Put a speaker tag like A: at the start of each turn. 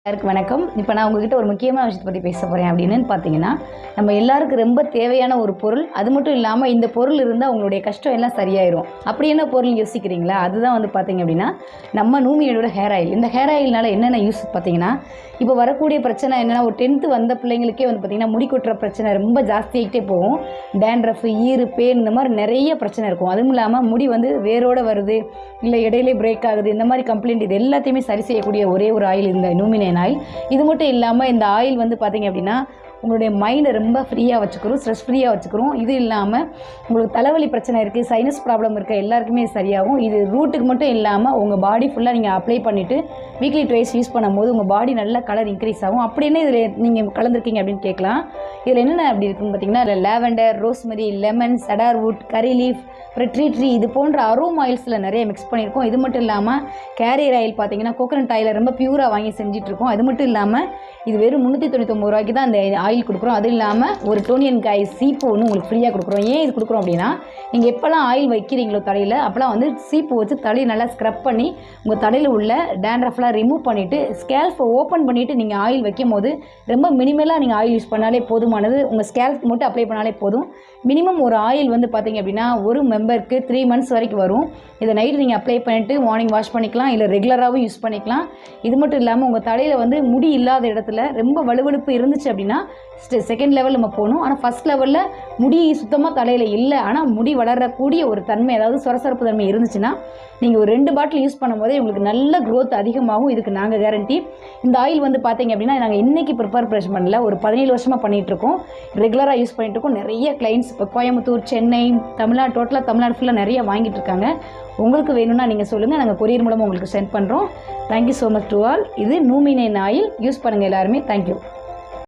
A: எல்லாருக்கும் வணக்கம். இப்போ நான் உங்ககிட்ட ஒரு முக்கியமான விஷயத்தை பற்றி பேச போகிறேன். அப்படின்னு பார்த்தீங்கன்னா, நம்ம எல்லாருக்கும் ரொம்ப தேவையான ஒரு பொருள். அது மட்டும் இல்லாமல் இந்த பொருள் இருந்தால் உங்களுடைய கஷ்டம் எல்லாம் சரியாயிரும். அப்படி என்ன பொருள் யோசிக்கிறீங்களா? அதுதான் வந்து பார்த்தீங்க அப்படின்னா, நம்ம நூமியோட ஹேர் ஆயில். இந்த ஹேர் ஆயில்னால என்னென்ன யூஸ் பார்த்தீங்கன்னா, இப்போ வரக்கூடிய பிரச்சனை என்னென்னா, ஒரு 10th வந்த பிள்ளைங்களுக்கே வந்து பார்த்திங்கன்னா முடி கொட்டுற பிரச்சனை ரொம்ப ஜாஸ்தியாகிட்டே போகும். டேண்ட்ரஃப், ஈறு, பேன் இந்த மாதிரி நிறைய பிரச்சனை இருக்கும். அதுவும் இல்லாமல் முடி வந்து வேரோடு வருது, இல்லை இடையிலே பிரேக் ஆகுது, இந்த மாதிரி கம்ப்ளைண்ட் இது எல்லாத்தையுமே சரி செய்யக்கூடிய ஒரே ஒரு ஆயில் இந்த நூமினேன் ஆயில். இது மட்டும் இல்லாமல் இந்த ஆயில் வந்து பார்த்திங்க அப்படின்னா உங்களுடைய மைண்டை ரொம்ப ஃப்ரீயாக வச்சுக்கிறோம், ஸ்ட்ரெஸ் ஃப்ரீயாக வச்சுக்கிறோம். இது இல்லாமல் உங்களுக்கு தலைவலி பிரச்சனை இருக்குது, சைனஸ் ப்ராப்ளம் இருக்குது, எல்லாருக்குமே சரியாகும். இது ரூட்டுக்கு மட்டும் இல்லாமல் உங்கள் பாடி ஃபுல்லாக நீங்கள் அப்ளை பண்ணிவிட்டு வீக்லி ட்வைஸ் யூஸ் பண்ணும்போது உங்கள் பாடி நல்ல கலர் இன்க்ரீஸ் ஆகும். அப்படின்னு இதில் நீங்கள் கலந்துருக்கீங்க அப்படின்னு கேட்கலாம். இதில் என்னென்ன அப்படி இருக்குன்னு பார்த்தீங்கன்னா, இதில் லேவெண்டர், ரோஸ்மெரி, லெமன், சடார்வுட், கரி லீஃப், ட்ரீ இது போன்ற அரோம் ஆயில்ஸில் நிறைய மிக்ஸ் பண்ணியிருக்கோம். இது மட்டும் இல்லாமல் கேரியர் ஆயில் பார்த்தீங்கன்னா கோகனட் ஆயில் ரொம்ப பியூராக வாங்கி செஞ்சிட்ருக்கோம். அது மட்டும் இல்லாமல் இது வெறும் 399 ரூபாய்க்கு தான் அந்த ஆயில் கொடுக்குறோம். அது இல்லாமல் ஒரு டோனியன் காய் சீப்பு ஒன்று உங்களுக்கு ஃப்ரீயாக கொடுக்குறோம். ஏன் இது கொடுக்குறோம் அப்படின்னா, நீங்கள் எப்போல்லாம் ஆயில் வைக்கிறீங்களோ தலையில், அப்போலாம் வந்து சீப்பு வச்சு தலையை நல்லா ஸ்க்ரப் பண்ணி உங்கள் தலையில் உள்ள டேண்ட்ரஃப்லாம் ரிமூவ் பண்ணிவிட்டு ஸ்கேல்ஃபை ஓப்பன் பண்ணிவிட்டு நீங்கள் ஆயில் வைக்கும் போது ரொம்ப மினிமலாக நீங்கள் ஆயில் யூஸ் பண்ணாலே போதுமானது. உங்கள் ஸ்கேல்ஃப்க்கு மட்டும் அப்ளை பண்ணாலே போதும். மினிமம் ஒரு ஆயில் வந்து பார்த்திங்க அப்படின்னா ஒரு மெம்பருக்கு 3 months வரைக்கும் வரும். இதை நைட்டு நீங்கள் அப்ளை பண்ணிவிட்டு மார்னிங் வாஷ் பண்ணிக்கலாம், இல்லை ரெகுலராகவும் யூஸ் பண்ணிக்கலாம். இது மட்டும் இல்லாமல் உங்கள் தலையில் வந்து முடி இல்லாத இடத்துல ரொம்ப வலுவழுப்பு இருந்துச்சு அப்படின்னா செகண்ட் லெவல் நம்ம போகணும். ஆனால் ஃபஸ்ட் லெவலில் முடி சுத்தமாக தலையில் இல்லை, ஆனால் முடி வளரக்கூடிய ஒரு தன்மை, அதாவது சொரசொரப்பு தன்மை இருந்துச்சுன்னா நீங்கள் ஒரு 2 பாட்டில் யூஸ் பண்ணும்போதே உங்களுக்கு நல்ல க்ரோத் அதிகமாகும். இதுக்கு நாங்கள் கேரண்டி. இந்த ஆயில் வந்து பார்த்தீங்க அப்படின்னா நாங்கள் இன்றைக்கி ப்ரிப்பரேஷன் பண்ணல, ஒரு 17 வருஷமாக பண்ணிகிட்ருக்கோம், ரெகுலராக யூஸ் பண்ணிகிட்ருக்கோம். நிறைய கிளைண்ட்ஸ் இப்போ கோயம்புத்தூர், சென்னை, தமிழ்நாடு, டோட்டலாக தமிழ்நாடு ஃபுல்லாக நிறைய வாங்கிட்டு இருக்காங்க. உங்களுக்கு வேணும்னா நீங்கள் சொல்லுங்கள், நாங்கள் கொரியர் மூலமாக உங்களுக்கு சென்ட் பண்ணுறோம். Thank you so much to all. இது நூமினேன் ஆயில் யூஸ் பண்ணுங்கள் எல்லாருமே. தேங்க்யூ.